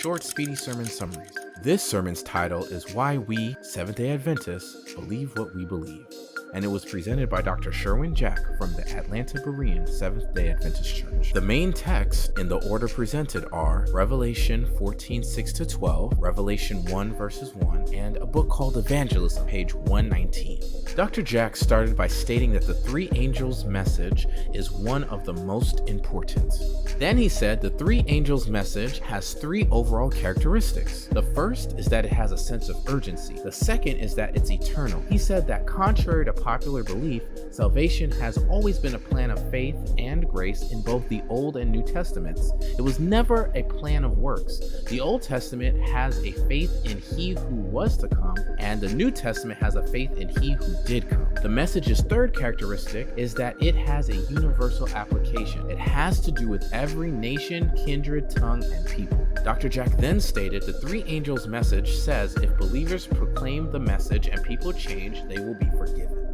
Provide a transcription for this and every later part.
Short, Speedy Sermon Summaries. This sermon's title is Why We, Seventh-day Adventists, Believe What We Believe, and it was presented by Dr. Sherwin Jack from the Atlanta Berean Seventh-day Adventist Church. The main texts in the order presented are Revelation 14:6-12, Revelation 1 verses 1, and a book called Evangelism, page 119. Dr. Jack started by stating that the three angels' message is one of the most important. Then he said the three angels' message has three overall characteristics. The first is that it has a sense of urgency. The second is that it's eternal. He said that contrary to popular belief, salvation has always been a plan of faith and grace in both the Old and New Testaments. It was never a plan of works. The Old Testament has a faith in He who was to come, and the New Testament has a faith in He who did come. The message's third characteristic is that it has a universal application. It has to do with every nation, kindred, tongue, and people. Dr. Jack then stated the three angels' message says if believers proclaim the message and people change, they will be forgiven.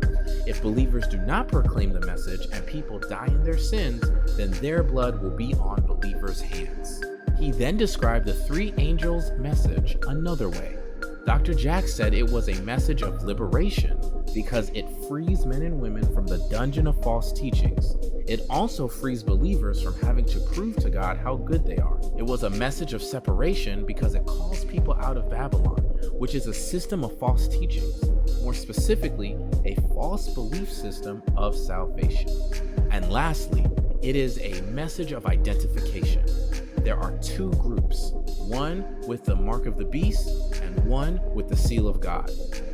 If believers do not proclaim the message and people die in their sins, then their blood will be on believers' hands. He then described the three angels' message another way. Dr. Jack said it was a message of liberation because it frees men and women from the dungeon of false teachings. It also frees believers from having to prove to God how good they are. It was a message of separation because it calls people out of Babylon, which is a system of false teachings. More specifically, a false belief system of salvation. And lastly, it is a message of identification. There are two groups, one with the mark of the beast and one with the seal of God.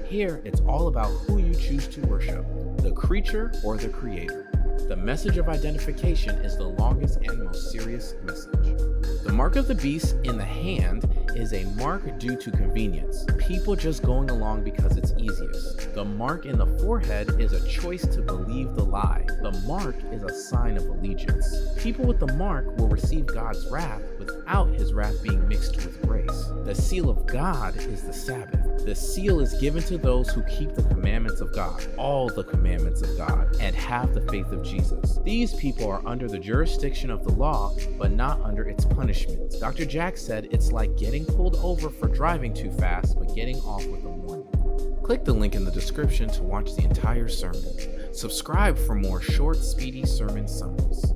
Here, it's all about who you choose to worship, the creature or the creator. The message of identification is the longest and most serious message. The mark of the beast in the hand is a mark due to convenience, people just going along because it's easiest. The mark in the forehead is a choice to believe the lie. The mark is a sign of allegiance. People with the mark will receive God's wrath without his wrath being mixed with grace. The seal of God is the Sabbath. The seal is given to those who keep the commandments of God, all the commandments of God, and have the faith of Jesus. These people are under the jurisdiction of the law, but not under its punishment. Dr. Jack said it's like getting pulled over for driving too fast, but getting off with a warning. Click the link in the description to watch the entire sermon. Subscribe for more short, speedy sermon summaries.